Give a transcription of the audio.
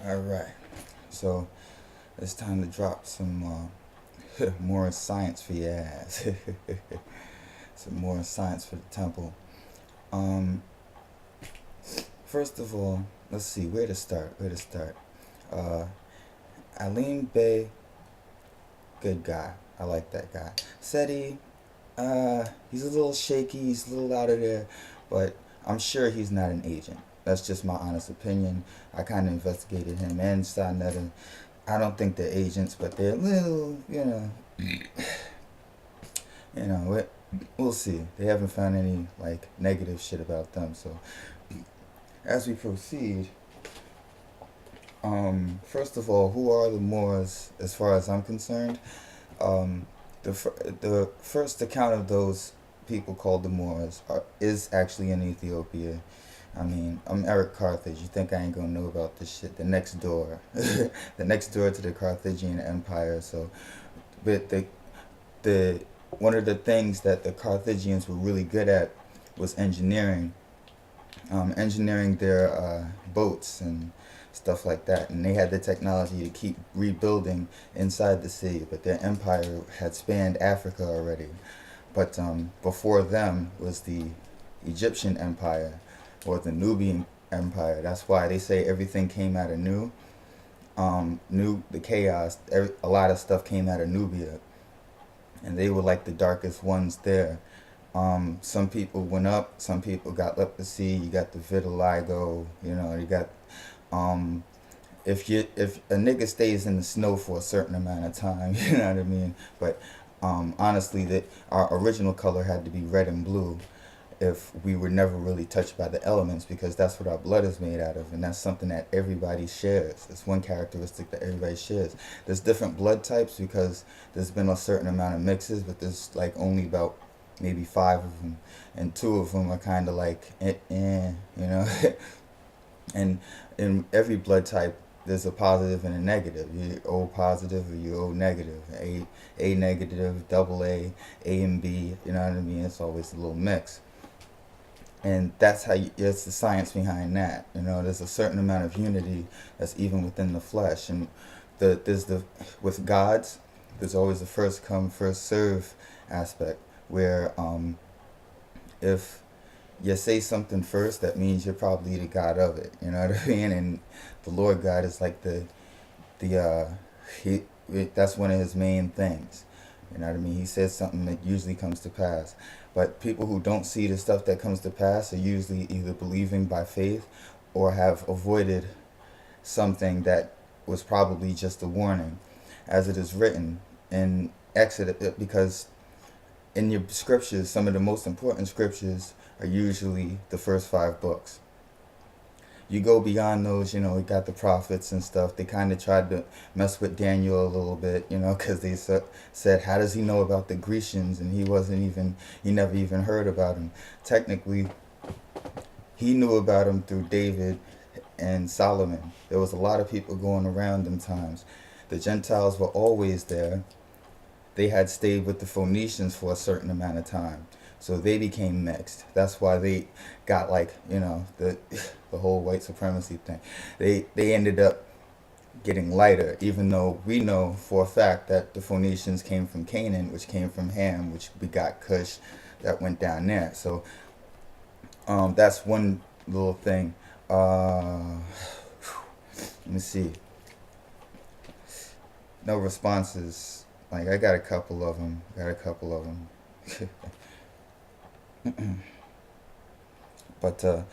Alright, so it's time to drop some more science for your ass. Some more science for the temple. Um, First of all, let's see where to start. Uh, Alim Bey, good guy. I like that guy. Seti, he's a little shaky. He's a little out of there, but I'm sure he's not an agent. That's just my honest opinion. I kind of investigated him and Starnetta. I don't think they're agents, but they're a little, we'll see. They haven't found any like negative shit about them. So as we proceed, first of all, who are the Moors? As far as I'm concerned, um, the first account of those people called the Moors is actually in Ethiopia. I mean, I'm Eric Carthage. You think I ain't gonna know about this shit? The next door, the next door to the Carthaginian Empire. So, but the one of the things that the Carthaginians were really good at was engineering, engineering their boats and stuff like that. And they had the technology to keep rebuilding inside the sea. But their empire had spanned Africa already. But before them was the Egyptian Empire or the Nubian Empire. That's why they say everything came out of the chaos. A lot of stuff came out of Nubia, and they were like the darkest ones there. Some people went up, some people got leprosy. You got the vitiligo. You got um, if a nigga stays in the snow for a certain amount of time, you know what I mean. But honestly, that our original color had to be red and blue if we were never really touched by the elements, because that's what our blood is made out of, and that's something that everybody shares. It's one characteristic that everybody shares. There's different blood types because there's been a certain amount of mixes, but there's like only about maybe five of them, and two of them are kind of like and in every blood type there's a positive and a negative. You O positive or you O negative. A negative, double A and B. You know what I mean? It's always a little mix, and that's how it's the science behind that. There's a certain amount of unity that's even within the flesh, and there's the with gods. There's always the first come first serve aspect where if you say something first, that means you're probably the god of it. You know what I mean? And the Lord God is like the he that's one of his main things. You know what I mean? He says something that usually comes to pass. But people who don't see the stuff that comes to pass are usually either believing by faith or have avoided something that was probably just a warning, as it is written in Exodus, because in your scriptures, some of the most important scriptures are usually the first five books. You go beyond those, we got the prophets and stuff. They kind of tried to mess with Daniel a little bit, because they said, how does he know about the Grecians? And he never even heard about them. Technically, he knew about them through David and Solomon. There was a lot of people going around them times. The Gentiles were always there. They had stayed with the Phoenicians for a certain amount of time. So they became mixed. That's why they got the whole white supremacy thing. They ended up getting lighter, even though we know for a fact that the Phoenicians came from Canaan, which came from Ham, which begot Cush, that went down there. So that's one little thing. Let me see. No responses. Like I got a couple of them. But